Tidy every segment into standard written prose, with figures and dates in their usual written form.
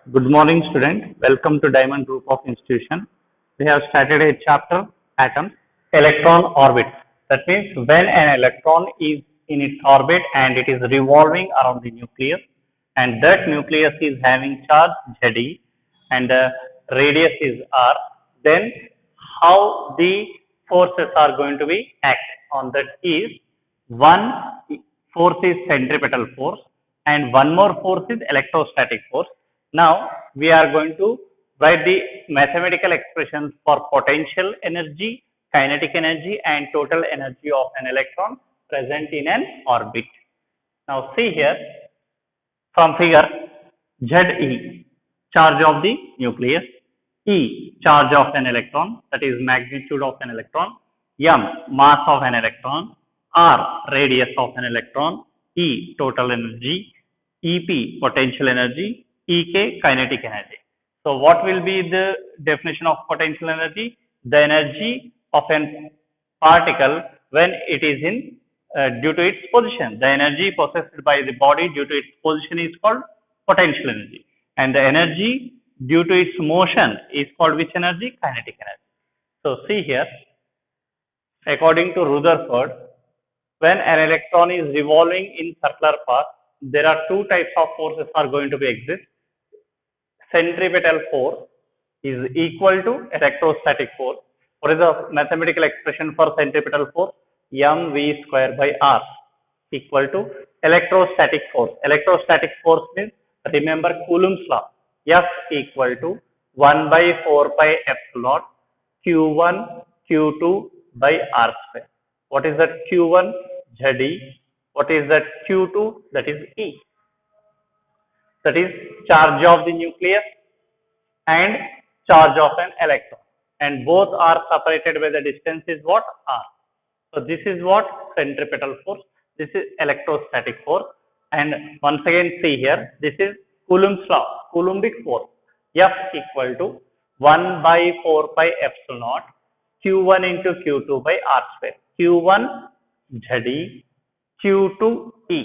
Good morning, student. Welcome to Diamond Group of Institution. We have started a chapter, atoms. Electron orbit. That means when an electron is in its orbit and it is revolving around the nucleus, and that nucleus is having charge Ze and the radius is r, then how the forces are going to be act on that is one force is centripetal force and one more force is electrostatic force. Now we are going to write the mathematical expressions for potential energy, kinetic energy and total energy of an electron present in an orbit. Now see here from figure, Ze, charge of the nucleus, E, charge of an electron, that is magnitude of an electron, M, mass of an electron, R, radius of an electron, E, total energy, EP, potential energy, EK, kinetic energy. So what will be the definition of potential energy? The energy of a particle when it is in due to its position. The energy possessed by the body due to its position is called potential energy. And the energy due to its motion is called which energy? Kinetic energy. So see here, according to Rutherford, when an electron is revolving in circular path, there are two types of forces are going to be exist. Centripetal force is equal to electrostatic force. What is the mathematical expression for centripetal force? mv square by r equal to electrostatic force. Electrostatic force means, remember Coulomb's law, F equal to 1 by 4 pi epsilon q1 q2 by r square. What is that q1? Ze. What is that q2? That is E. That is charge of the nucleus and charge of an electron, and both are separated by the distance is what? R. So this is what? Centripetal force. This is electrostatic force. And once again see here, this is Coulomb's law, Coulombic force. F equal to 1 by 4 pi epsilon q1 into q2 by r square. q1 Ze, q2 E.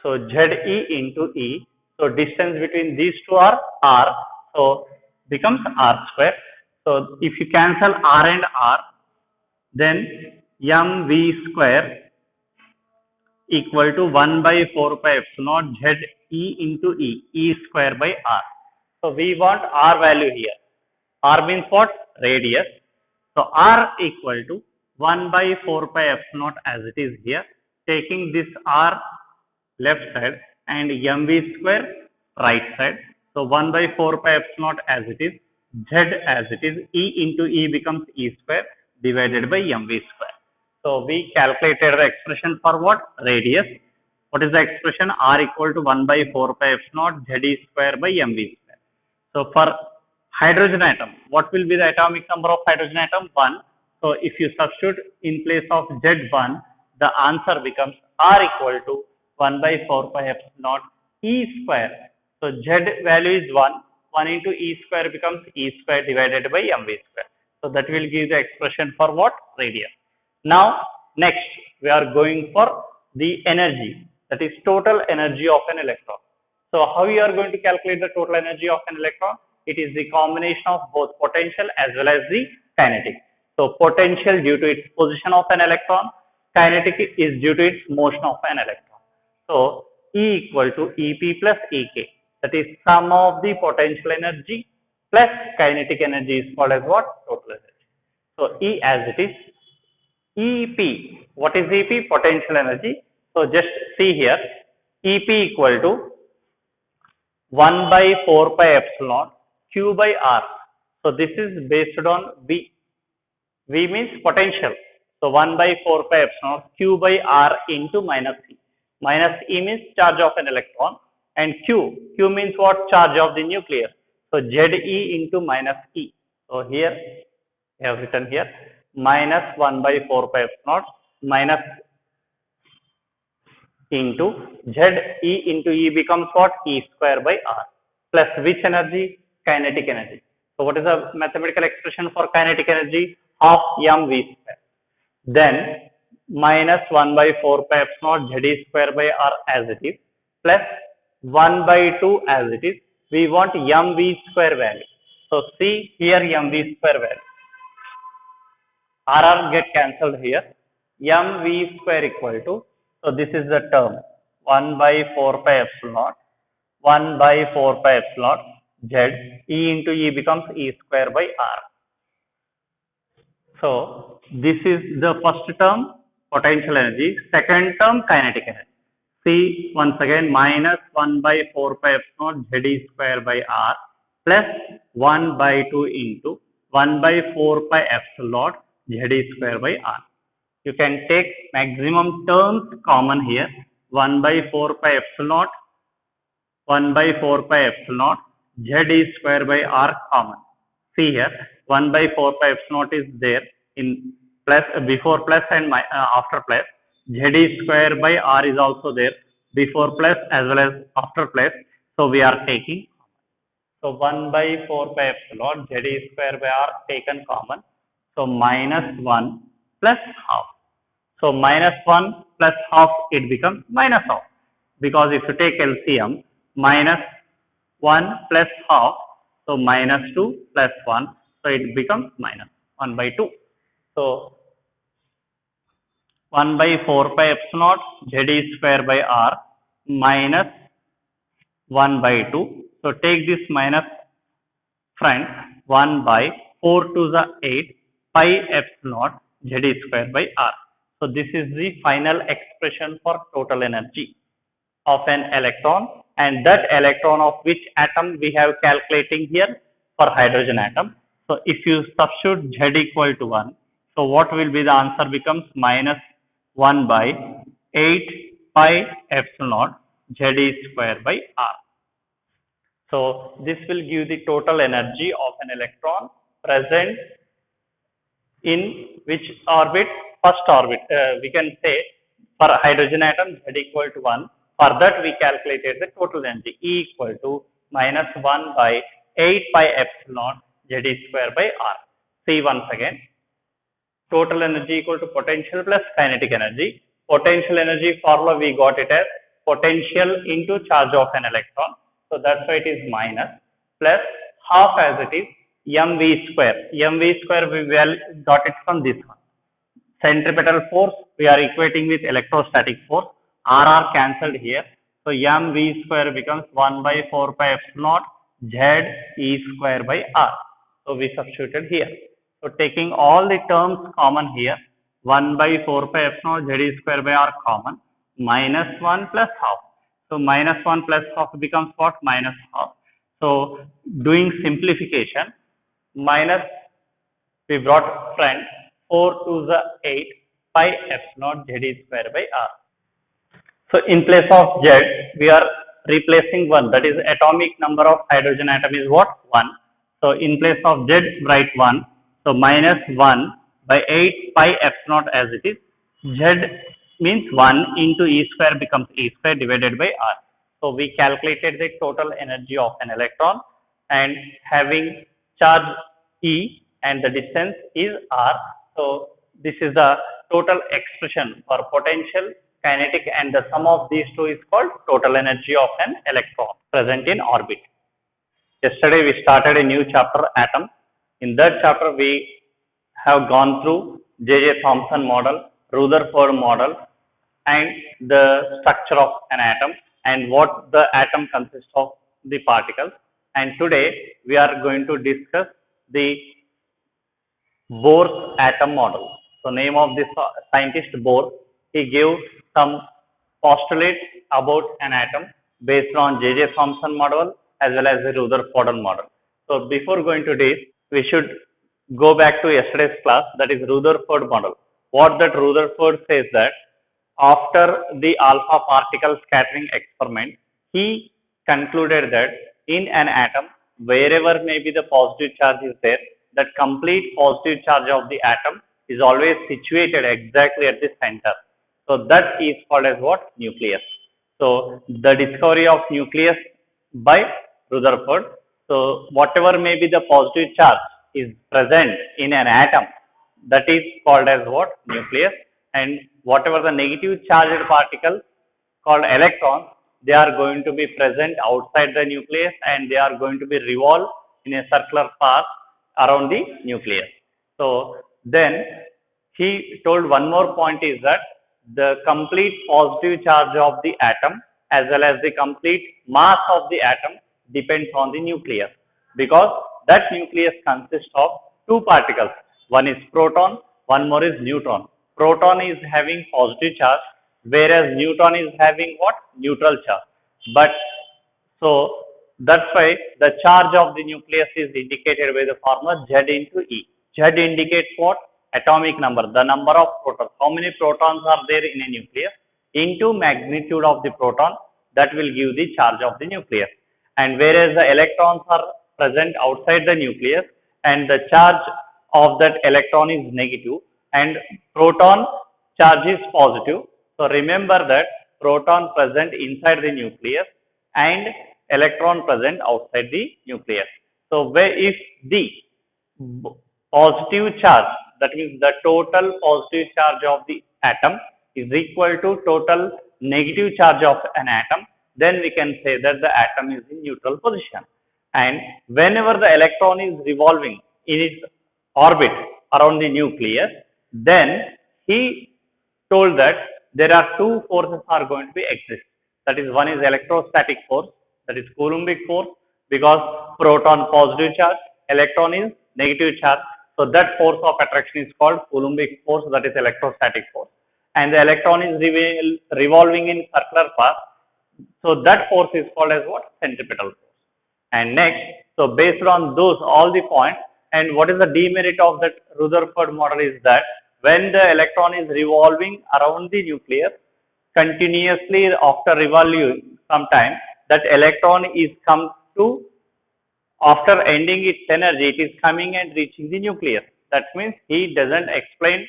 So Ze into E. So distance between these two are r. So becomes r square. So if you cancel r and r, then mv square equal to 1 by 4 pi epsilon Ze into E square by r. So we want r value here. R means what? Radius. So r equal to 1 by 4 pi epsilon as it is here, taking this r left side and mv square right side. So 1 by 4 pi epsilon as it is, Z as it is, E into E becomes E square divided by mv square. So we calculated the expression for what? Radius. What is the expression? R equal to 1 by 4 pi epsilon Ze square by mv square. So for hydrogen atom, what will be the atomic number of hydrogen atom? 1. So if you substitute in place of Z1, the answer becomes R equal to 1 by 4 pi epsilon E square. So Z value is 1. 1 into E square becomes E square divided by mv square. So that will give the expression for what? Radius. Now next we are going for the energy, that is total energy of an electron. So how you are going to calculate the total energy of an electron? It is the combination of both potential as well as the kinetic. So potential due to its position of an electron, kinetic is due to its motion of an electron. So E equal to EP plus EK, that is sum of the potential energy plus kinetic energy is called as what? Total energy. So E as it is, EP. What is EP? Potential energy. So just see here, EP equal to 1 by 4 pi epsilon Q by R. So this is based on V. V means potential. So 1 by 4 pi epsilon Q by R into minus E. Minus E means charge of an electron, and Q means what? Charge of the nucleus. So Ze into minus E. So here I have written here minus 1 by 4 pi epsilon minus into Ze into E becomes what? E square by R, plus which energy? Kinetic energy. So what is the mathematical expression for kinetic energy? Half mv square. Then minus 1 by 4 pi epsilon Ze square by R as it is, plus 1 by 2 as it is. we want mv square value. So see here mv square value. RR get cancelled here. mv square equal to, so this is the term 1 by 4 pi epsilon naught 1 by 4 pi epsilon z, E into E becomes E square by R. So this is the first term, potential energy. Second term, kinetic energy. See once again, minus 1 by 4 pi epsilon z E square by R plus 1 by 2 into 1 by 4 pi epsilon z E square by R. You can take maximum terms common here. 1 by 4 pi epsilon 1 by 4 pi epsilon z E square by R common. See here, 1 by 4 pi epsilon is there in plus, before plus and after plus. Z E square by R is also there before plus as well as after plus. So we are taking, so 1 by 4 pi epsilon Z E square by R taken common. So minus 1 plus half. So minus 1 plus half, it becomes minus half, because if you take LCM, minus 1 plus half, so minus 2 plus 1, so it becomes minus 1 by 2. So 1 by 4 pi epsilon Z E square by R minus 1 by 2. So take this minus front, 1 by 4 to the 8 pi epsilon Z E square by R. So this is the final expression for total energy of an electron, and that electron of which atom we have calculating here for hydrogen atom. So if you substitute Z equal to 1, so what will be the answer becomes minus 1 by 8 pi epsilon Z E square by R. So this will give the total energy of an electron present in which orbit? First orbit. We can say for hydrogen atom Z equal to 1. For that we calculated the total energy E equal to minus 1 by 8 pi epsilon Z E square by R. See once again. Total energy equal to potential plus kinetic energy. Potential energy formula we got it as potential into charge of an electron. So that's why it is minus plus half as it is mv square. mv square we got it from this one. Centripetal force we are equating with electrostatic force. RR cancelled here. So mv square becomes 1 by 4 pi epsilon z E square by R. So we substituted here. So taking all the terms common here, 1 by 4 pi epsilon z E square by R common, minus 1 plus half. So minus 1 plus half becomes what? Minus half. So doing simplification, minus we brought front 4 to the 8 pi epsilon z E square by R. So in place of Z, we are replacing 1. That is atomic number of hydrogen atom is what? 1. So in place of Z, write 1. So minus 1 by 8 pi epsilon as it is. Z means 1 into E square becomes E square divided by R. So we calculated the total energy of an electron, and having charge E and the distance is R. So this is the total expression for potential, kinetic, and the sum of these two is called total energy of an electron present in orbit. Yesterday we started a new chapter, atom. In that chapter we have gone through J.J. Thomson model, Rutherford model, and the structure of an atom and what the atom consists of, the particles. And today we are going to discuss the Bohr's atom model. So name of this scientist Bohr, he gave some postulates about an atom based on J.J. Thomson model as well as the Rutherford model. So before going to this, we should go back to yesterday's class, that is Rutherford model. What that Rutherford says that after the alpha particle scattering experiment, he concluded that in an atom, wherever maybe the positive charge is there, that complete positive charge of the atom is always situated exactly at the center. So that is called as what? Nucleus. So the discovery of nucleus by Rutherford. So whatever may be the positive charge is present in an atom, that is called as what? Nucleus. And whatever the negative charged particle called electrons they are going to be present outside the nucleus and they are going to be revolve in a circular path around the nucleus. So then he told one more point is that the complete positive charge of the atom as well as the complete mass of the atom depends on the nucleus, because that nucleus consists of two particles. One is proton, one more is neutron. Proton is having positive charge, whereas neutron is having what? Neutral charge. But so that's why the charge of the nucleus is indicated by the formula Z into E. Z indicates what? Atomic number, the number of protons. How many protons are there in a nucleus into magnitude of the proton, that will give the charge of the nucleus. And whereas the electrons are present outside the nucleus and the charge of that electron is negative and proton charge is positive. So remember that proton present inside the nucleus and electron present outside the nucleus. So where if the positive charge, that means the total positive charge of the atom is equal to total negative charge of an atom, then we can say that the atom is in neutral position. And whenever the electron is revolving in its orbit around the nucleus, then he told that there are two forces are going to be exist. That is, one is electrostatic force, that is Coulombic force, because proton positive charge, electron is negative charge. So that force of attraction is called Coulombic force, that is electrostatic force. And the electron is revolving in circular path. So that force is called as what? Centripetal force. And next, so based on those all the points, and what is the demerit of that Rutherford model is that when the electron is revolving around the nucleus continuously after revolving sometime, that electron is come to, after ending its energy, it is coming and reaching the nucleus. That means he doesn't explain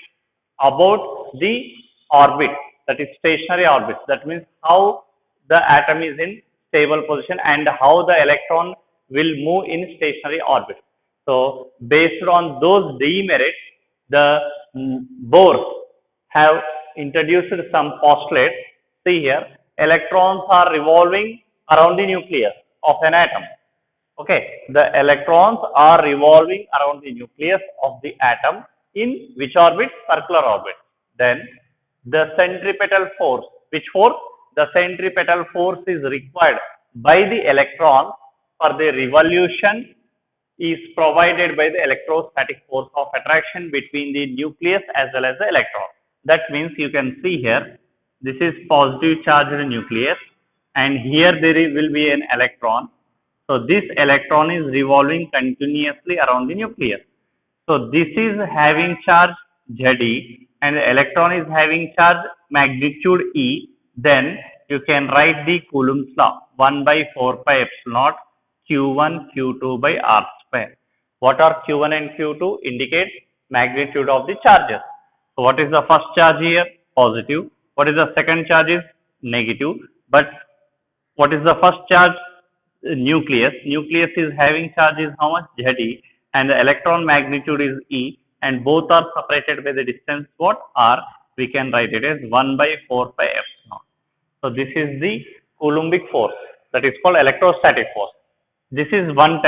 about the orbit, that is stationary orbit. That means how the atom is in stable position and how the electron will move in stationary orbit. So based on those demerits, the Bohr have introduced some postulates. See here, electrons are revolving around the nucleus of an atom. Okay, the electrons are revolving around the nucleus of the atom in which orbit? Circular orbit. Then the centripetal force, which force? The centripetal force is required by the electron for the revolution is provided by the electrostatic force of attraction between the nucleus as well as the electron. That means you can see here, this is positive charged nucleus and here there will be an electron. So this electron is revolving continuously around the nucleus. So this is having charge Ze and the electron is having charge magnitude E. Then you can write the Coulomb's law, 1 by 4 pi epsilon naught Q1 Q2 by R square. What are Q1 and Q2? Indicate magnitude of the charges. So what is the first charge here? Positive. What is the second charge? Is negative. But what is the first charge? Nucleus. Nucleus is having charge is how much? Ze, and the electron magnitude is E, and both are separated by the distance what? R. We can write it as 1 by 4 pi epsilon. So this is the Coulombic force, that is called electrostatic force. This is one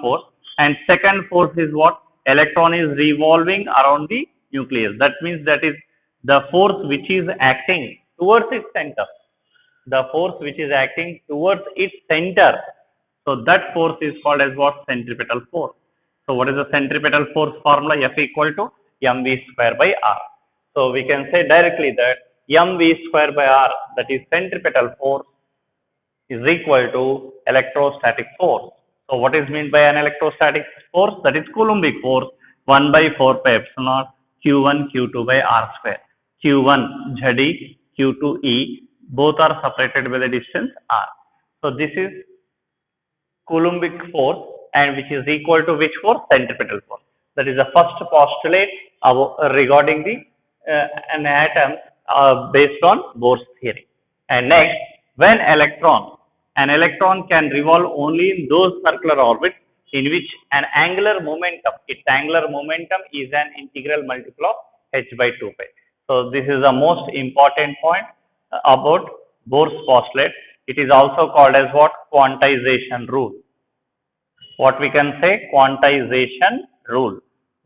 force, and second force is what? Electron is revolving around the nucleus. That means that is the force which is acting towards its center. The force which is acting towards its center. So that force is called as what? Centripetal force. So what is the centripetal force formula? F equal to mv square by r. So we can say directly that mv square by r, that is centripetal force, is equal to electrostatic force. So what is meant by an electrostatic force? That is Coulombic force, 1 by 4 pi epsilon naught Q1 Q2 by R square. Q1 Ze, Q2 E, both are separated by the distance R. So this is Coulombic force, and which is equal to which force? Centripetal force. That is the first postulate regarding the an atom based on Bohr's theory. And next, when an electron can revolve only in those circular orbits in which an angular momentum, its angular momentum is an integral multiple of h by 2 pi. So this is the most important point about Bohr's postulate. It is also called as what? Quantization rule. What we can say? Quantization rule.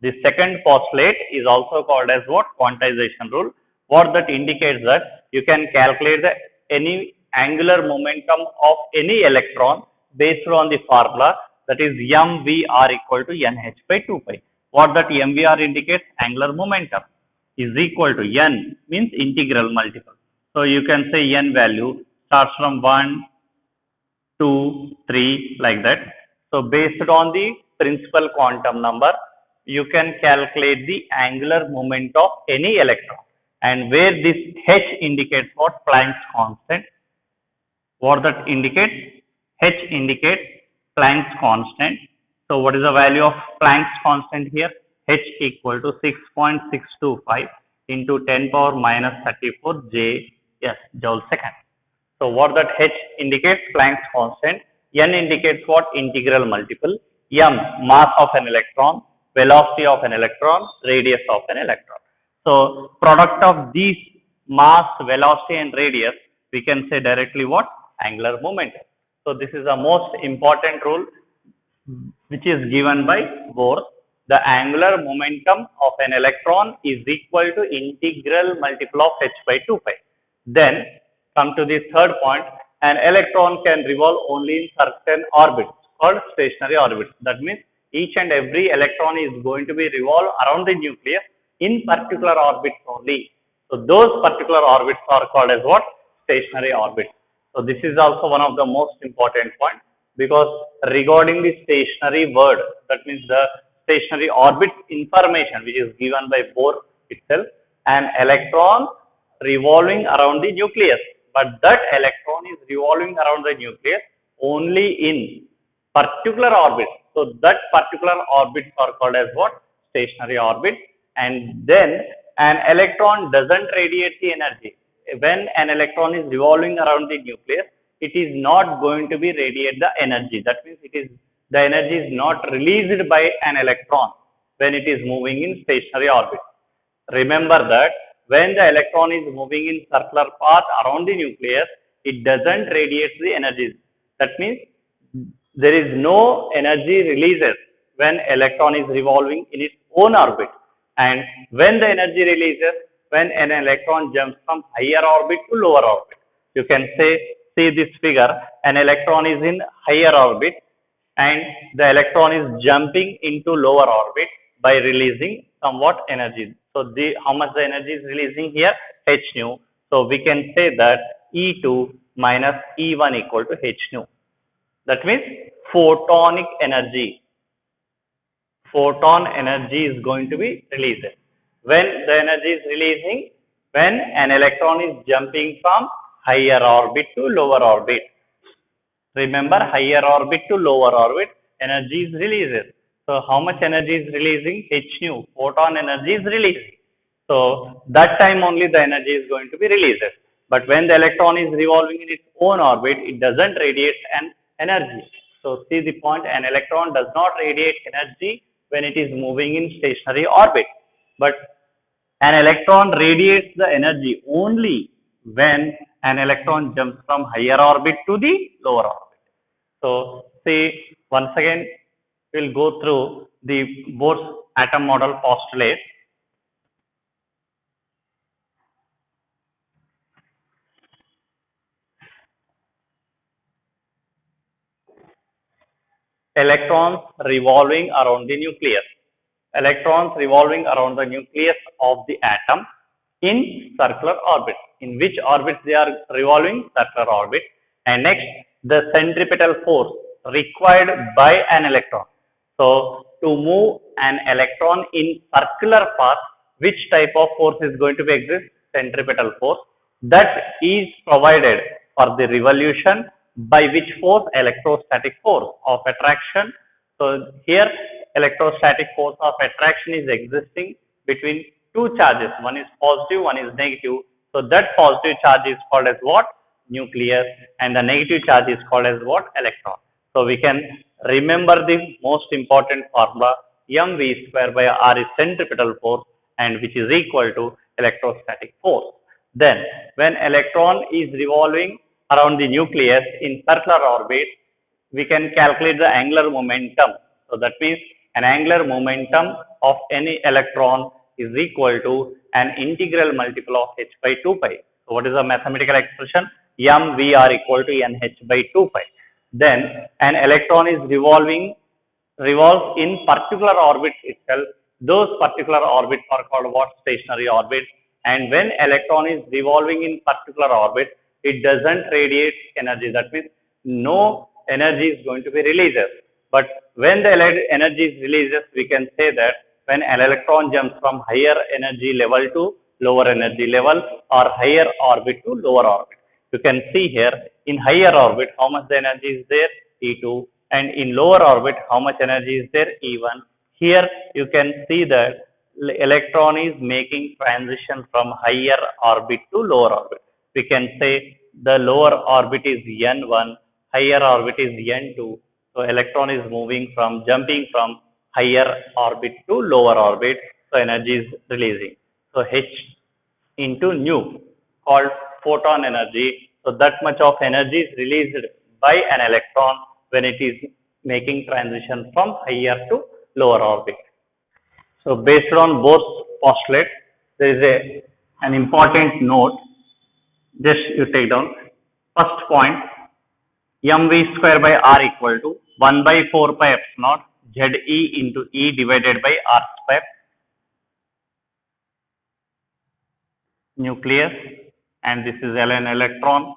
The second postulate is also called as what? Quantization rule. What that indicates that you can calculate the any angular momentum of any electron based on the formula, that is mvr equal to nh by 2 pi. What that mvr indicates? Angular momentum is equal to n means integral multiple. So you can say n value starts from 1, 2, 3 like that. So based on the principal quantum number, you can calculate the angular moment of any electron, and where this h indicates what? Planck's constant. What that indicates? H indicates Planck's constant. So what is the value of Planck's constant here? H equal to 6.625 into 10 power minus 34 joule second. So what that H indicates? Planck's constant. N indicates what? Integral multiple. M, mass of an electron, velocity of an electron, radius of an electron. So product of these mass, velocity and radius, we can say directly what? Angular momentum. So this is the most important rule which is given by Bohr. The angular momentum of an electron is equal to integral multiple of h by 2 pi. Then come to the third point. An electron can revolve only in certain orbits called stationary orbits. That means each and every electron is going to be revolved around the nucleus in particular orbits only. So those particular orbits are called as what? Stationary orbits. So this is also one of the most important points, because regarding the stationary word, that means the stationary orbit information which is given by Bohr itself, an electron revolving around the nucleus, but that electron is revolving around the nucleus only in particular orbit. So that particular orbits are called as what? Stationary orbit. And then an electron doesn't radiate the energy. When an electron is revolving around the nucleus, it is not going to be radiate the energy. That means the energy is not released by an electron when it is moving in stationary orbit. Remember that when the electron is moving in circular path around the nucleus, it doesn't radiate the energy. That means there is no energy releases when electron is revolving in its own orbit. And when the energy releases, when an electron jumps from higher orbit to lower orbit. You can see this figure, an electron is in higher orbit and the electron is jumping into lower orbit by releasing somewhat energy. So how much the energy is releasing here? H nu. So we can say that E2 minus E1 equal to H nu. That means photonic energy. Photon energy is going to be released. When the energy is releasing, when an electron is jumping from higher orbit to lower orbit. Remember, higher orbit to lower orbit, energy is released. So how much energy is releasing? H nu, photon energy is releasing. So that time only the energy is going to be released. But when the electron is revolving in its own orbit, it doesn't radiate an energy. So see the point, an electron does not radiate energy when it is moving in stationary orbit. But an electron radiates the energy only when an electron jumps from higher orbit to the lower orbit. So see, once again we'll go through the Bohr's atom model postulate. Electrons revolving around the nucleus. Electrons revolving around the nucleus of the atom in circular orbit. In which orbit they are revolving? Circular orbit. And next, the centripetal force required by an electron. So to move an electron in circular path, which type of force is going to be exist? Centripetal force. That is provided for the revolution by which force? Electrostatic force of attraction. So here electrostatic force of attraction is existing between two charges. One is positive, one is negative. So that positive charge is called as what? Nucleus, and the negative charge is called as what? Electron. So we can remember the most important formula, mv square by r is centripetal force, and which is equal to electrostatic force. Then when electron is revolving around the nucleus in circular orbit, we can calculate the angular momentum. So that means an angular momentum of any electron is equal to an integral multiple of h by 2 pi. So what is the mathematical expression? mvr equal to nh by 2 pi. Then an electron is revolves in particular orbits itself. Those particular orbits are called what? Stationary orbits. And when electron is revolving in particular orbit, it doesn't radiate energy. That means no energy is going to be released. But when the energy is released, we can say that when an electron jumps from higher energy level to lower energy level or higher orbit to lower orbit. You can see here in higher orbit how much the energy is there, E2, and in lower orbit how much energy is there, E1. Here you can see that electron is making transition from higher orbit to lower orbit. We can say the lower orbit is N1, higher orbit is N2. So electron is jumping from higher orbit to lower orbit. So energy is releasing. So H into nu called photon energy. So that much of energy is released by an electron when it is making transition from higher to lower orbit. So based on both postulates, there is an important note. Just you take down. First point, mv square by r equal to 1 by 4 pi epsilon Ze into E divided by r square. Nucleus, and this is an electron.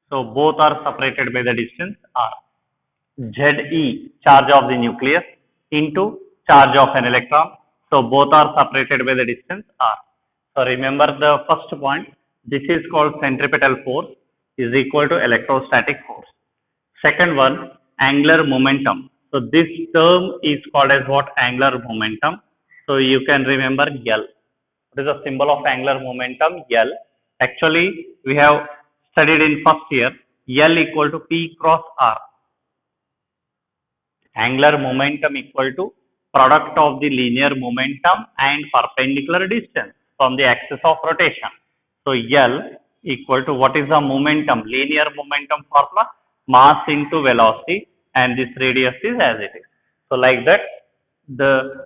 So both are separated by the distance r. Ze, charge of the nucleus, into charge of an electron. So both are separated by the distance r. So remember the first point, this is called centripetal force is equal to electrostatic force. Second one, angular momentum. So this term is called as what? Angular momentum. So you can remember L. What is the symbol of angular momentum? L. Actually, we have studied in first year, L equal to P cross R. Angular momentum equal to product of the linear momentum and perpendicular distance from the axis of rotation. So L equal to what is the momentum? Linear momentum formula, mass into velocity, and this radius is as it is. So like that,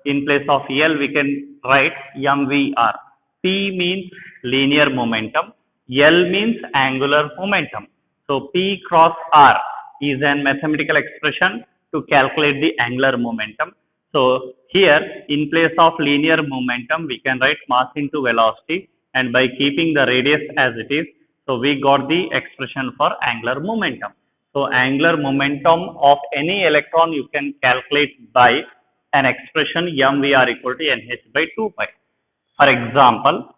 in place of L we can write mvr. P means linear momentum, L means angular momentum. So P cross R is a mathematical expression to calculate the angular momentum. So here in place of linear momentum we can write mass into velocity, and by keeping the radius as it is, so we got the expression for angular momentum. So angular momentum of any electron you can calculate by an expression mvr equal to nh by 2 pi. For example,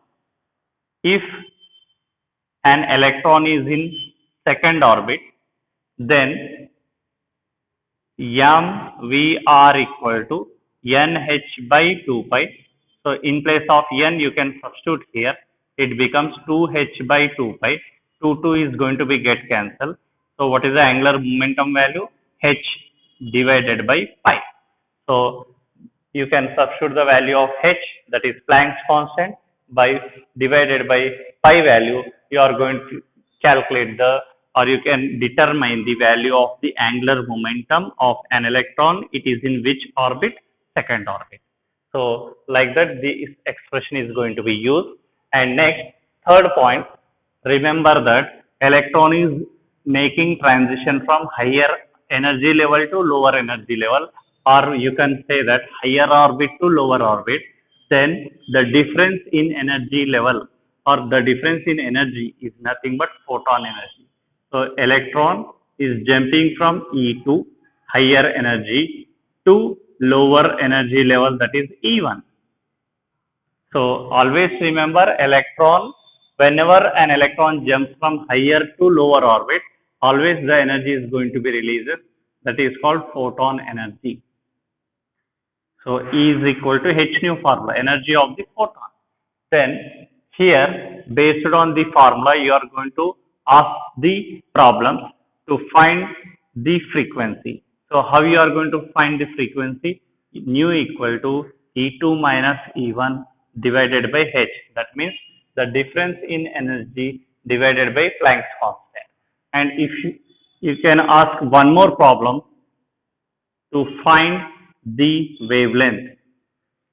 if an electron is in second orbit, then mvr equal to nh by 2 pi. So in place of n you can substitute here, it becomes 2h by 2 pi. 2 is going to be get cancelled. So what is the angular momentum value? H divided by pi. So you can substitute the value of h, that is Planck's constant, by divided by pi value. You are going to calculate you can determine the value of the angular momentum of an electron. It is in which orbit? Second orbit. So like that this expression is going to be used. And next, third point, remember that electron is making transition from higher energy level to lower energy level, or you can say that higher orbit to lower orbit. Then the difference in energy level or the difference in energy is nothing but photon energy. So electron is jumping from E2 higher energy to lower energy level, that is E1. So always remember whenever an electron jumps from higher to lower orbit, always the energy is going to be released, that is called photon energy. So E is equal to h nu formula, energy of the photon. Then here based on the formula you are going to ask the problems to find the frequency. So how you are going to find the frequency? Nu equal to E2 minus E1 divided by h. That means the difference in energy divided by Planck's constant. And if you can ask one more problem to find the wavelength.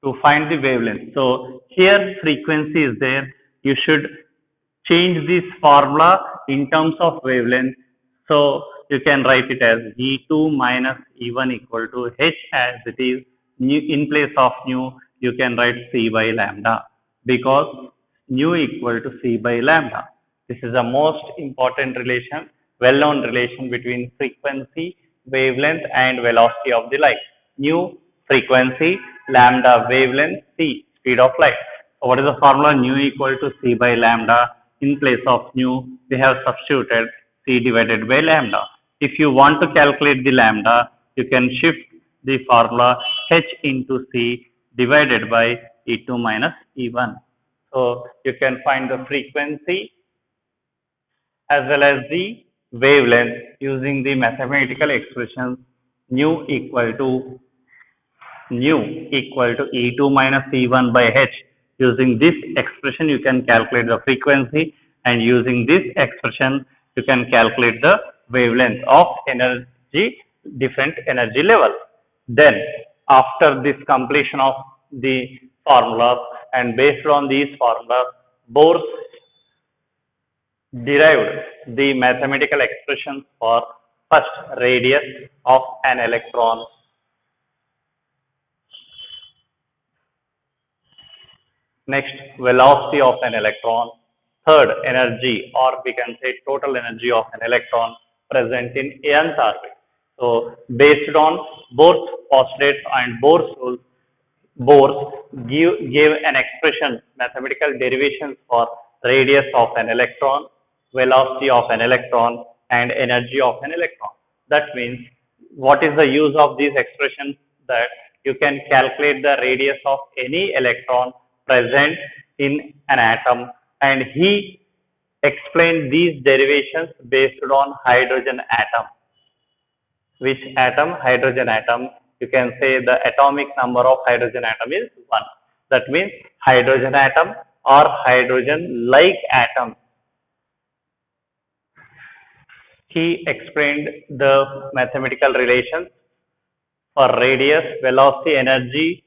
To find the wavelength. So here frequency is there. You should change this formula in terms of wavelength. So you can write it as E2 minus E1 equal to H as it is. In place of nu, you can write C by lambda because nu equal to C by lambda. This is the most important relation, well-known relation between frequency, wavelength and velocity of the light. Nu frequency, lambda wavelength, C speed of light. So what is the formula? Nu equal to C by lambda. In place of nu, we have substituted C divided by lambda. If you want to calculate the lambda, you can shift the formula H into C divided by E2 minus E1. So you can find the frequency as well as the wavelength using the mathematical expression nu equal to E2 minus E1 by H. Using this expression, you can calculate the frequency, and using this expression, you can calculate the wavelength of energy, different energy level. Then, after this completion of the formulas and based on these formulas, Bose derived the mathematical expression for first radius of an electron, next velocity of an electron, third energy or we can say total energy of an electron present in nth orbit. So based on Bohr's postulates and Bohr's rules, Bohr gave an expression, mathematical derivations for radius of an electron, velocity of an electron and energy of an electron. That means what is the use of these expressions? That you can calculate the radius of any electron present in an atom, and he explained these derivations based on hydrogen atom. Which atom? Hydrogen atom. You can say the atomic number of hydrogen atom is 1. That means hydrogen atom or hydrogen-like atom. He explained the mathematical relations for radius, velocity, energy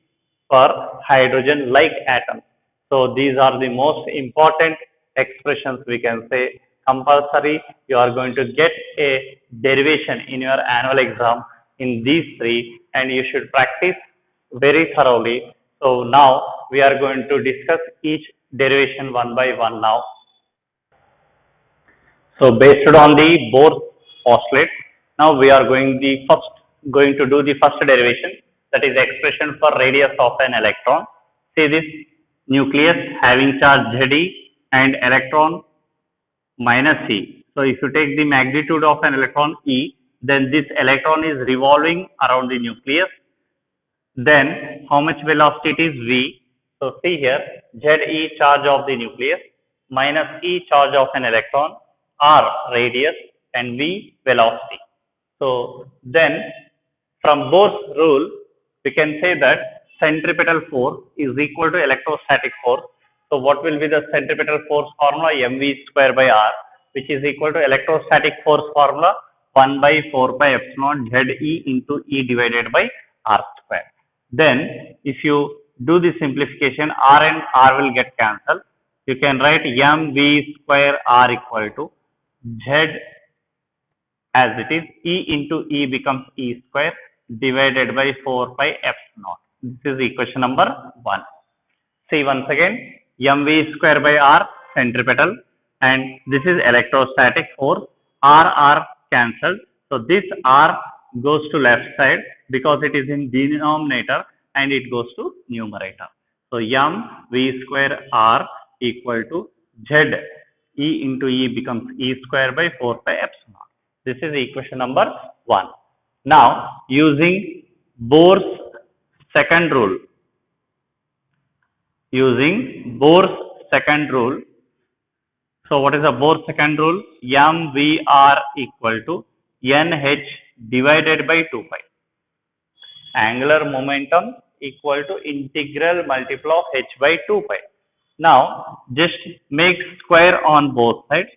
for hydrogen-like atoms. So these are the most important expressions we can say. Compulsory, you are going to get a derivation in your annual exam in these three, and you should practice very thoroughly. So now we are going to discuss each derivation one by one now. So based on the Bohr postulate, now we are going to do the first derivation, that is expression for radius of an electron. See this nucleus having charge Ze and electron minus E. So if you take the magnitude of an electron E, then this electron is revolving around the nucleus. Then how much velocity it is? V. So see here, Ze charge of the nucleus minus E charge of an electron, R radius and V velocity. So then from Bohr's rule, we can say that centripetal force is equal to electrostatic force. So what will be the centripetal force formula? mv square by r, which is equal to electrostatic force formula 1 by 4 pi epsilon Ze into E divided by r square. Then if you do the simplification, r and r will get cancelled. You can write mv square r equal to Z as it is, E into E becomes E square divided by 4 pi epsilon. This is equation number 1. See once again, mv square by r centripetal, and this is electrostatic force. R cancelled. So this r goes to left side because it is in denominator and it goes to numerator. So mv square r equal to Z E into E becomes E square by 4 pi epsilon. This is equation number 1. Now using Bohr's second rule, so what is the Bohr's second rule? mvr equal to nh divided by 2 pi. Angular momentum equal to integral multiple of h by 2 pi. Now just make square on both sides.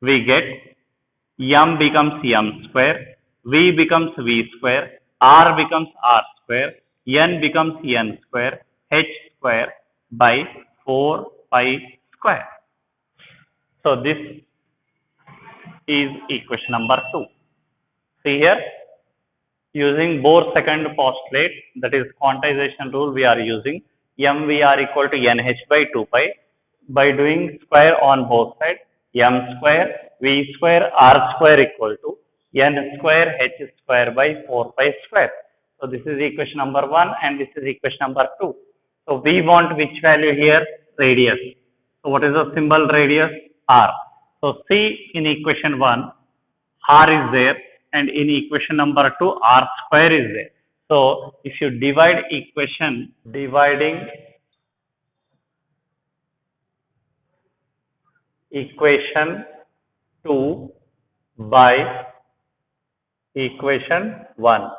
We get m becomes m square, v becomes v square, r becomes r square, n becomes n square, h square by 4 pi square. So this is equation number 2. See here, using Bohr's second postulate, that is quantization rule, we are using mvr equal to nh by 2 pi. By doing square on both sides, m square v square r square equal to n square h square by 4 pi square. So this is equation number 1 and this is equation number 2. So we want which value here? Radius. So what is the symbol radius? R. So see in equation 1, r is there, and in equation number 2 r square is there. So if you divide dividing equation 2 by equation 1,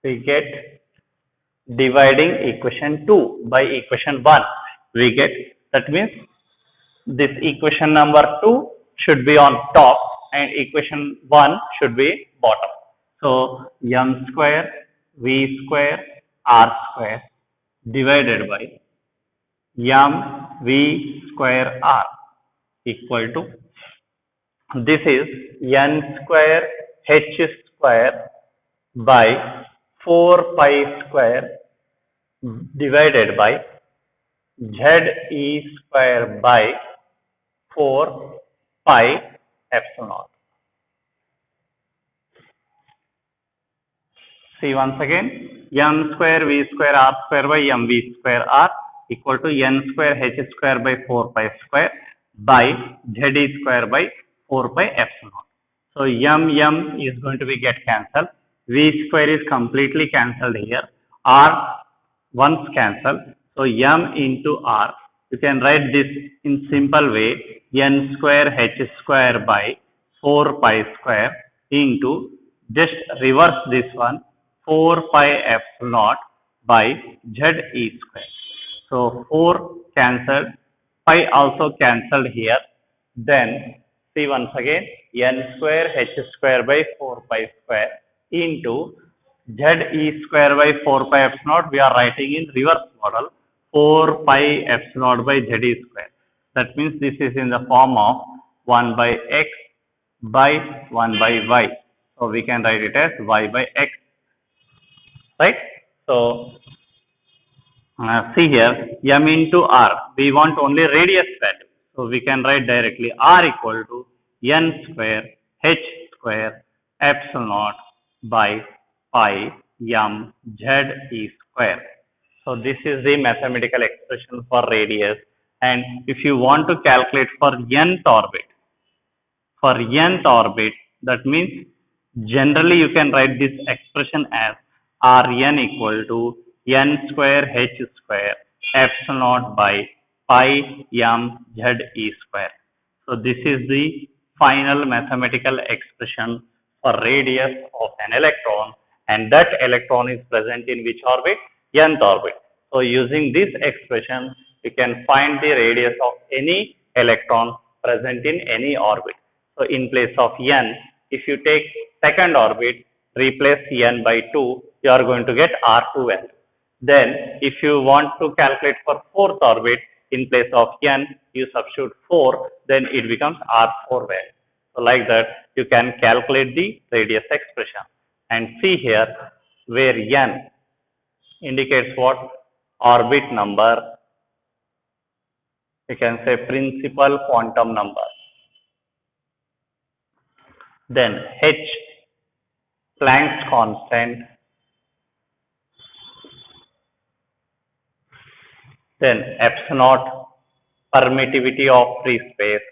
we get dividing equation 2 by equation 1, we get, that means this equation number 2 should be on top and equation 1 should be bottom. So m square v square r square divided by m v square r equal to, this is n square h square by 4 pi square divided by ze square by 4 pi epsilon naught. See once again, m square v square r square by m v square r equal to n square h square by 4 pi square by ze square by 4 pi epsilon naught. So m is going to be get cancelled. V square is completely cancelled here. R once cancelled. So m into r, you can write this in simple way, n square h square by 4 pi square into, just reverse this one, 4 pi epsilon naught by ze square. So 4 cancelled, pi also cancelled here. Then see once again, n square h square by 4 pi square into ze square by 4 pi epsilon naught, we are writing in reverse model, 4 pi epsilon naught by ze square. That means this is in the form of 1 by x by 1 by y. So we can write it as y by x, right? So see here, m into r, we want only radius value. So we can write directly r equal to n square h square epsilon naught by pi m ze square. So this is the mathematical expression for radius. And if you want to calculate for nth orbit, that means generally you can write this expression as Rn equal to n square h square epsilon naught by pi m ze square. So this is the final mathematical expression for radius of an electron, and that electron is present in which orbit? Nth orbit. So using this expression, you can find the radius of any electron present in any orbit. So in place of n, if you take second orbit, replace n by 2, you are going to get R2 value. Then if you want to calculate for fourth orbit, in place of n, you substitute 4, then it becomes R4 value. So like that, you can calculate the radius expression. And see here, where n indicates what? Orbit number. You can say principal quantum number. Then h, Planck's constant. Then epsilon naught, permittivity of free space.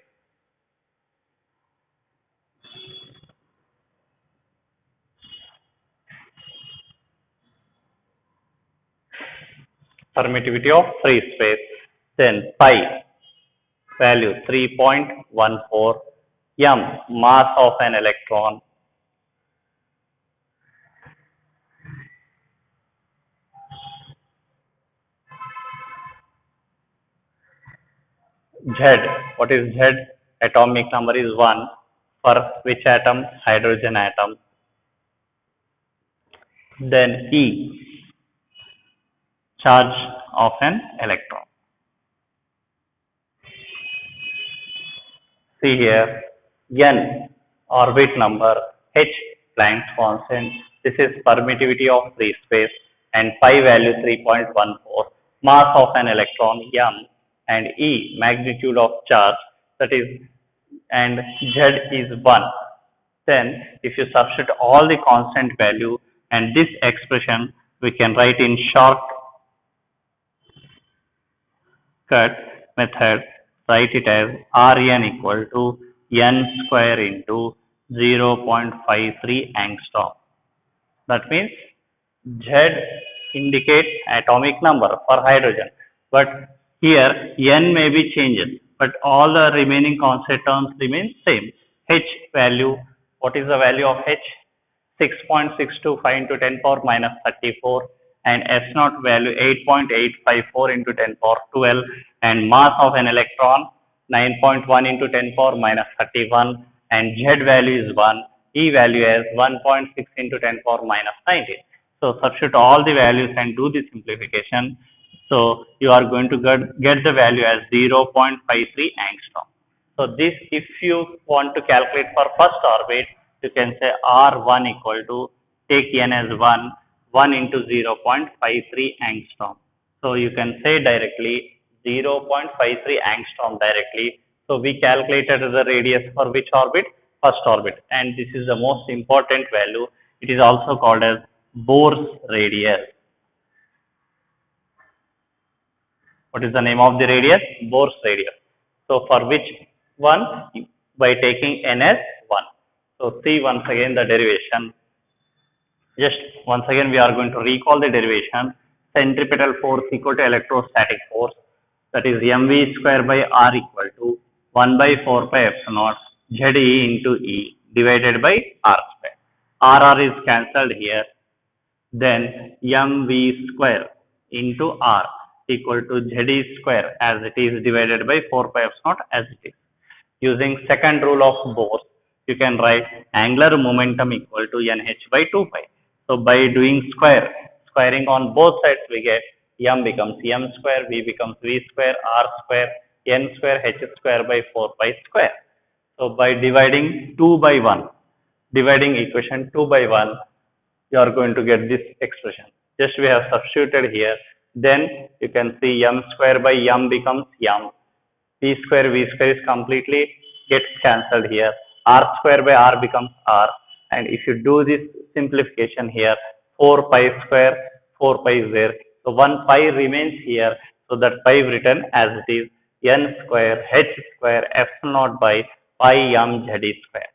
Permittivity of free space. Then pi value 3.14, m mass of an electron, Z, what is Z? Atomic number is 1. for which atom? Hydrogen atom. Then E, charge of an electron. See here, N, orbit number, H, Planck's constant. This is permittivity of free space, and pi value 3.14. Mass of an electron M, and E, magnitude of charge, that is, and Z is 1. Then if you substitute all the constant value, and this expression we can write in shortcut method, write it as Rn equal to n square into 0.53 angstrom. That means Z indicates atomic number for hydrogen, but here n may be changed, but all the remaining constant terms remain same. H value, what is the value of H? 6.625 into 10 power minus 34, and S naught value 8.854 into 10 power 12, and mass of an electron 9.1 into 10 power minus 31, and Z value is 1, E value as 1.6 into 10 power minus 19. So substitute all the values and do the simplification. So you are going to get the value as 0.53 angstrom. So this, if you want to calculate for first orbit, you can say R1 equal to, take n as 1 into 0.53 angstrom. So you can say directly 0.53 angstrom directly. So we calculated the radius for which orbit? First orbit, and this is the most important value. It is also called as Bohr's radius. What is the name of the radius? Bohr's radius. So for which one? By taking n as 1. So see once again the derivation. Just once again we are going to recall the derivation. Centripetal force equal to electrostatic force, that is mv square by r equal to 1 by 4 pi epsilon naught Ze into E divided by r square. R is cancelled here. Then mv square into r equal to Ze square as it is divided by 4 pi epsilon naught as it is. Using second rule of Bohr, you can write angular momentum equal to nh by 2 pi. So by doing squaring on both sides, we get m becomes m square, v becomes v square, r square, n square, h square by 4 pi square. So by dividing 2 by 1, dividing equation 2 by 1, you are going to get this expression. Just we have substituted here. Then you can see m square by m becomes m. V square is completely gets cancelled here. R square by r becomes r. And if you do this simplification here, 4 pi square, 4 pi is there. So 1 pi remains here. So that pi written as it is n square h square epsilon naught by pi m z square.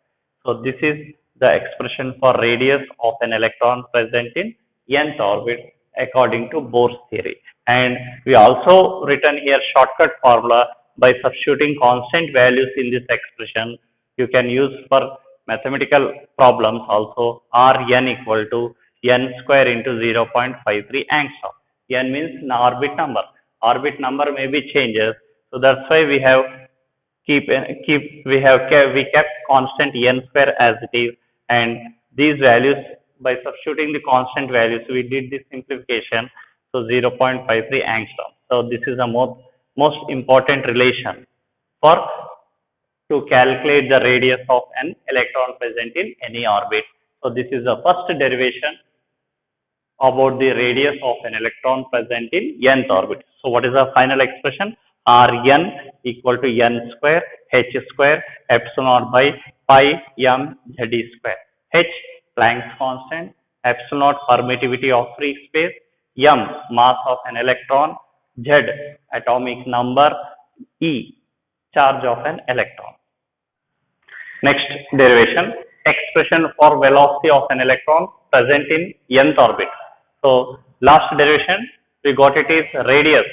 So this is the expression for radius of an electron present in nth orbit according to Bohr's theory. And we also written here shortcut formula by substituting constant values in this expression. You can use for mathematical problems also. Rn equal to n square into 0.53 angstrom. N means an orbit number. Orbit number may be changes. So that's why we have we kept constant n square as it is, and these values, by substituting the constant values, we did this simplification. So 0.53 angstrom. So this is the most important relation for to calculate the radius of an electron present in any orbit. So this is the first derivation about the radius of an electron present in nth orbit. So what is the final expression? Rn equal to n square h square epsilon naught by pi m z square. H, Planck's constant. Epsilon naught, permittivity of free space. M, mass of an electron. Z, atomic number. E, charge of an electron. Next derivation, expression for velocity of an electron present in nth orbit. So last derivation we got it is radius.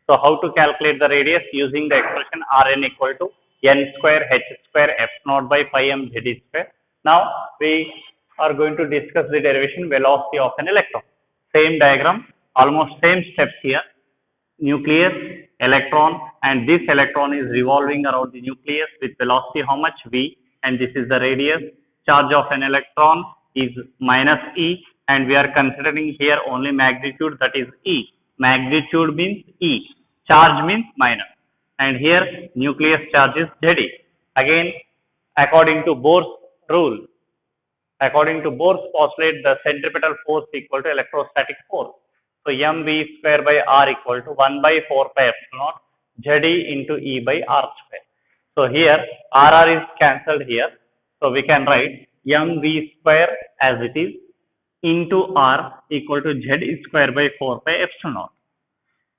So how to calculate the radius? Using the expression Rn equal to n square h square epsilon naught by pi m z square. Now we are going to discuss the derivation velocity of an electron. Same diagram, almost same steps here. Nucleus, electron, and this electron is revolving around the nucleus with velocity how much? V. and this is the radius. Charge of an electron is minus E, and we are considering here only magnitude, that is E. Magnitude means E, charge means minus, and here nucleus charge is Ze. Again, according to Bohr's rule, according to Bohr's postulate, the centripetal force equal to electrostatic force. So mv square by r equal to 1 by 4 pi epsilon Ze into E by r square. So here rr is cancelled here. So we can write mv square as it is into r equal to Z square by 4 pi epsilon.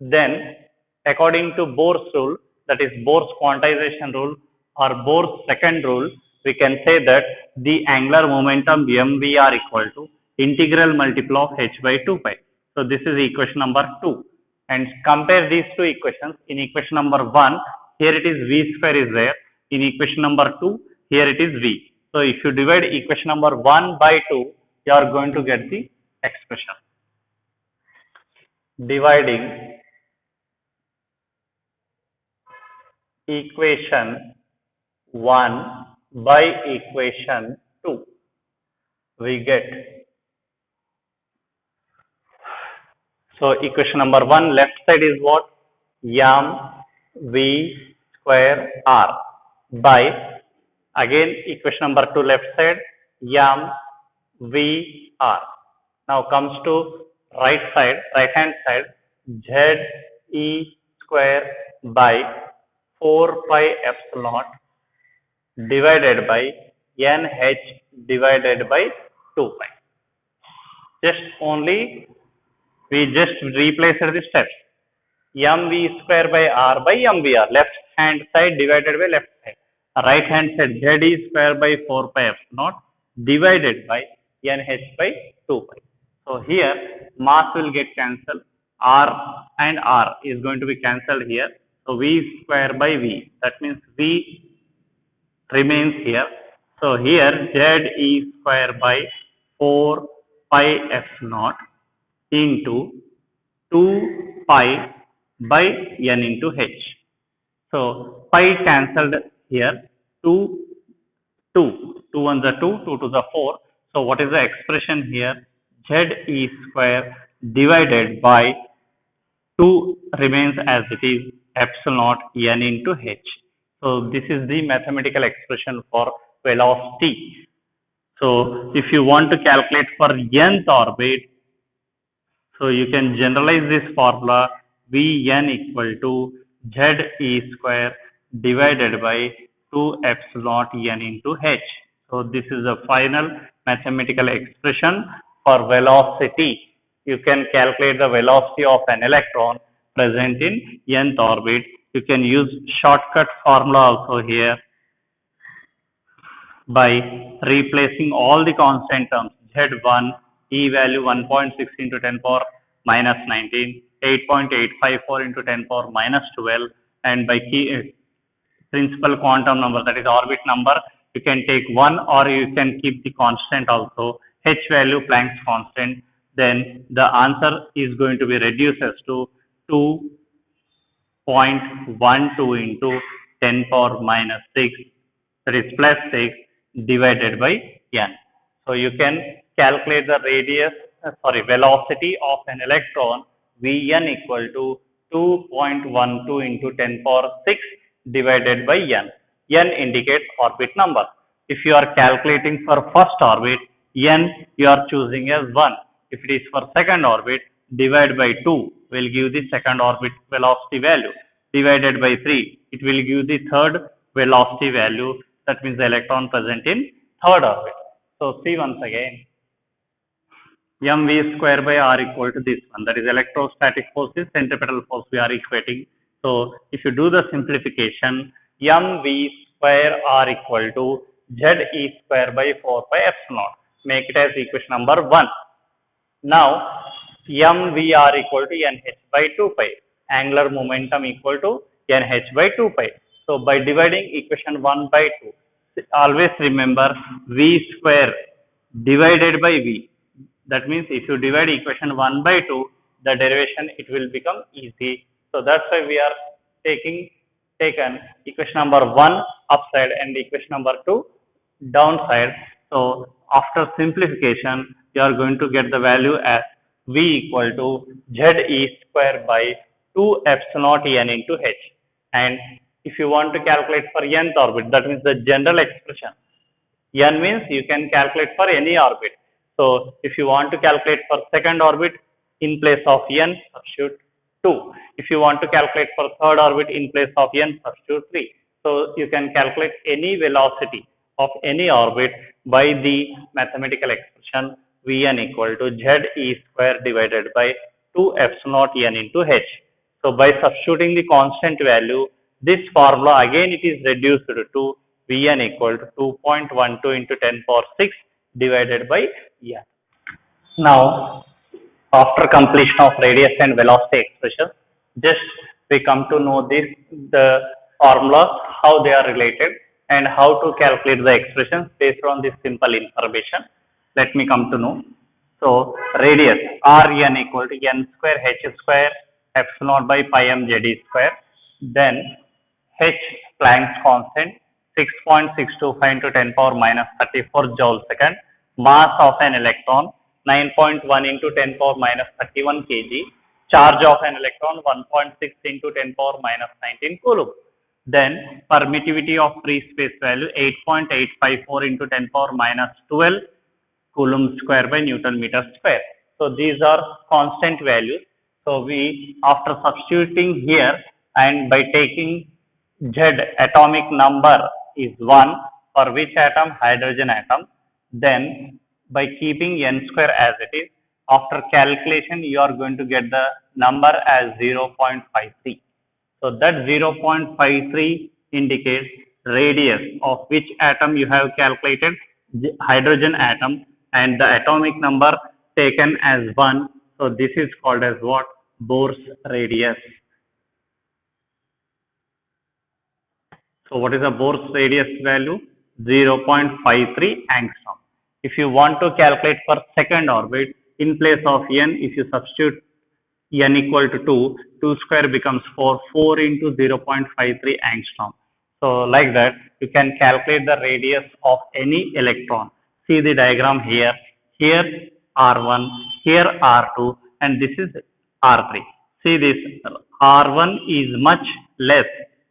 Then according to Bohr's rule, that is Bohr's quantization rule or Bohr's second rule, we can say that the angular momentum mvr equal to integral multiple of h by 2 pi. So this is equation number 2, and compare these two equations. In equation number 1, here it is v square is there. In equation number 2, here it is v. So if you divide equation number 1 by 2, you are going to get the expression. Dividing equation 1 by equation 2, we get, so equation number 1 left side is what? mv square r by, again equation number 2 left side mvr. Now comes to right hand side, Ze square by 4 pi epsilon divided by nh divided by 2 pi. Just only we just replaced the steps. mv square by r by mvr, left hand side divided by left side. Right hand side Ze square by 4 pi epsilon divided by nh by 2 pi. So here mass will get cancelled. R and R is going to be cancelled here. So v square by v, that means v remains here. So here Ze square by 4 pi epsilon into 2 pi by n into h. So pi cancelled here. 2 ones are 2, 2 to the 4. So what is the expression here? Ze square divided by 2 remains as it is, epsilon n into h. So this is the mathematical expression for velocity. So if you want to calculate for nth orbit, so you can generalize this formula Vn equal to Ze square divided by 2 epsilon n into h. So this is the final mathematical expression for velocity. You can calculate the velocity of an electron present in nth orbit. You can use shortcut formula also here by replacing all the constant terms. Z1 E value 1.6 into 10 power minus 19, 8.854 into 10 power minus 12, and by principal quantum number, that is orbit number, you can take 1 or you can keep the constant also, h value Planck's constant. Then the answer is going to be reduced as to 2.12 into 10 power minus 6, that is plus 6 divided by n. So you can calculate the velocity of an electron Vn equal to 2.12 into 10 power 6 divided by n. N indicates orbit number. If you are calculating for first orbit, n you are choosing as 1. If it is for second orbit, divide by 2 will give the second orbit velocity value. Divided by 3, it will give the third velocity value. That means the electron present in third orbit. So see once again, mv square by r equal to this one. That is electrostatic force is centripetal force we are equating. So if you do the simplification, mv square r equal to Ze square by 4 pi epsilon. Make it as equation number 1. Now mvr equal to nh by 2 pi. Angular momentum equal to nh by 2 pi. So by dividing equation 1 by 2, always remember v square divided by v. That means if you divide equation 1 by 2, the derivation it will become easy. So that's why we are taken equation number 1 upside and equation number 2 downside. So after simplification, you are going to get the value as v equal to z e square by 2 epsilon naught n into h. And if you want to calculate for nth orbit, that means the general expression. N means you can calculate for any orbit. So if you want to calculate for second orbit, in place of n, substitute 2. If you want to calculate for third orbit, in place of n, substitute 3. So you can calculate any velocity of any orbit by the mathematical expression Vn equal to Z e square divided by 2 epsilon naught n into h. So by substituting the constant value, this formula again it is reduced to Vn equal to 2.12 into 10 power 6 divided by n. Now, after completion of radius and velocity expression, just we come to know the formulas, how they are related and how to calculate the expressions based on this simple information. Let me come to know. So, radius Rn equal to n square h square epsilon naught by pi m z e square. Then h Planck's constant 6.625 into 10 power minus 34 joule second. Mass of an electron 9.1 into 10 power minus 31 kg. Charge of an electron 1.6 into 10 power minus 19 coulomb. Then permittivity of free space value 8.854 into 10 power minus 12 coulomb square by Newton meter square. So these are constant values. So we, after substituting here and by taking Z atomic number is 1 for which atom? Hydrogen atom. Then by keeping n square as it is, after calculation you are going to get the number as 0.53. So that 0.53 indicates radius of which atom you have calculated, hydrogen atom, and the atomic number taken as 1. So this is called as what? Bohr's radius. So what is the Bohr's radius value? 0.53 angstrom. If you want to calculate for second orbit, in place of n, if you substitute n equal to 2, 2 square becomes 4, 4 into 0.53 angstrom. So like that, you can calculate the radius of any electron. See the diagram here. Here R1, here R2, and this is R3. See this, R1 is much less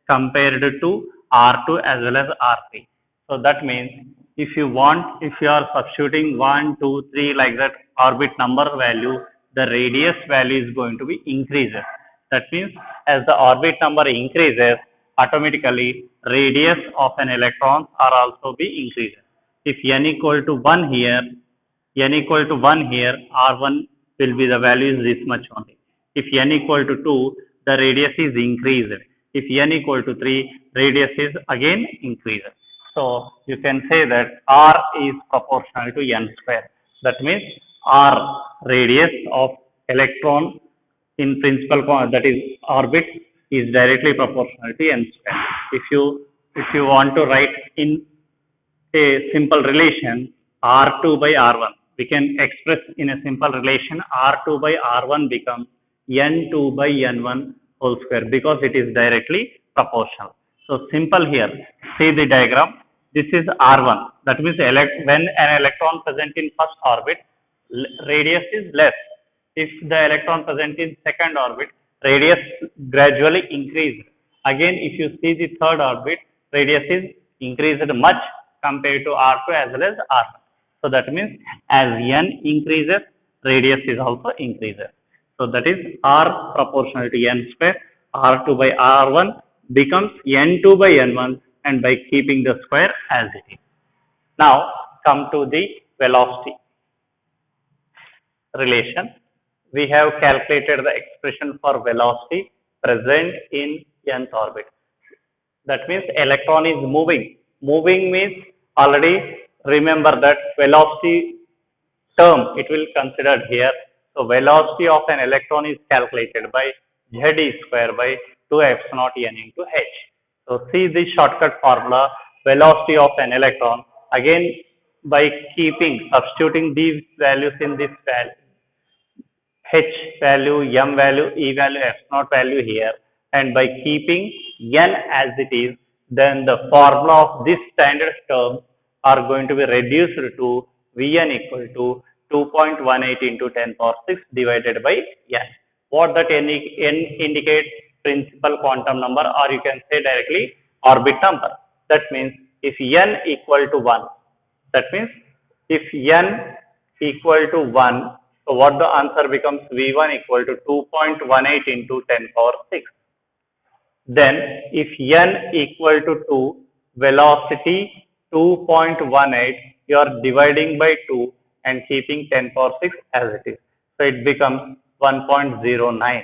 compared to R2 as well as R3. So that means if you are substituting 1, 2, 3 like that orbit number value, the radius value is going to be increases. That means as the orbit number increases, automatically radius of an electron are also be increases. If n equal to 1 here, R1 will be the value is this much only. If n equal to 2, the radius is increased. If n equal to 3, radius is again increased. So you can say that R is proportional to n square. That means R radius of electron in principal, that is orbit, is directly proportional to n square. If you want to write in a simple relation R2 by R1, we can express in a simple relation R2 by R1 becomes N2 by N1 whole square because it is directly proportional. So simple here. See the diagram. This is R1. That means when an electron present in first orbit, radius is less. If the electron present in second orbit, radius gradually increased. Again, if you see the third orbit, radius is increased much compared to R2 as well as R1. So that means as n increases, radius is also increases. So that is R proportional to n square. R2 by R1 becomes N2 by N1, and by keeping the square as it is. Now come to the velocity relation. We have calculated the expression for velocity present in nth orbit. That means electron is moving. Moving means already remember that velocity term it will considered here. So velocity of an electron is calculated by z e square by 2 epsilon naught n into h. So see the shortcut formula, velocity of an electron, again by substituting these values in this value, h value, m value, e value, f naught value here, and by keeping n as it is, then the formula of this standard term are going to be reduced to Vn equal to 2.18 into 10 power 6 divided by n. What that n indicates? Principal quantum number, or you can say directly orbit number. That means if n equal to 1, that means if n equal to 1, so what the answer becomes? V1 equal to 2.18 into 10 power 6. Then if n equal to 2, velocity 2.18, you are dividing by 2 and keeping 10 power 6 as it is. So it becomes 1.09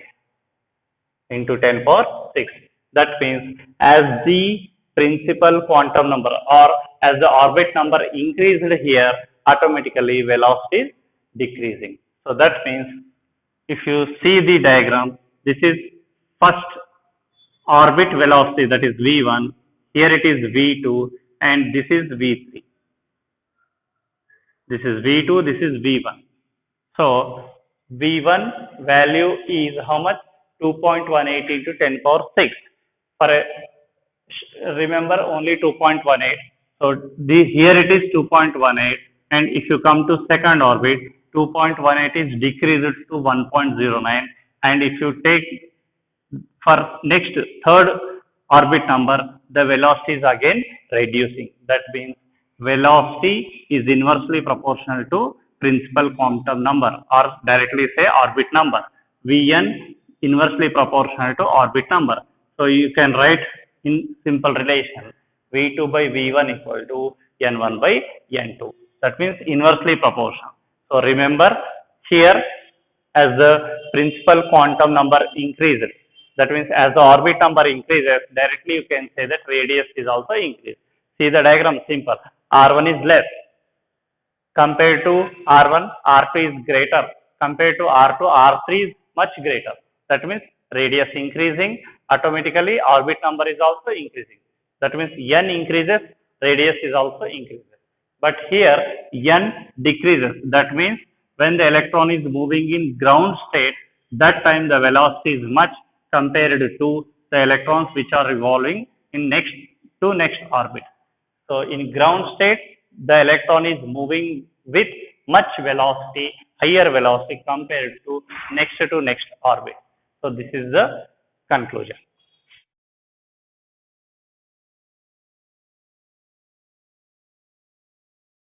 into 10 power 6. That means as the principal quantum number or as the orbit number increased here, automatically velocity is decreasing. So that means if you see the diagram, this is first orbit velocity, that is V1, here it is V2 and this is V3. This is V2, this is V1. So V1 value is how much? 2.18 into 10 power 6. For a, remember only 2.18. So here it is 2.18, and if you come to second orbit, 2.18 is decreased to 1.09, and if you take for next third orbit number, the velocity is again reducing. That means velocity is inversely proportional to principal quantum number, or directly say orbit number. Vn inversely proportional to orbit number. So you can write in simple relation V2 by V1 equal to N1 by N2. That means inversely proportional. So remember here, as the principal quantum number increases, that means as the orbit number increases, directly you can say that radius is also increased. See the diagram, simple. R1 is less. Compared to R1, R2 is greater. Compared to R2, R3 is much greater. That means radius increasing, automatically orbit number is also increasing. That means n increases, radius is also increases. But here n decreases. That means when the electron is moving in ground state, that time the velocity is much compared to the electrons which are revolving in next orbit. So in ground state, the electron is moving with much velocity, higher velocity compared to next orbit. So this is the conclusion.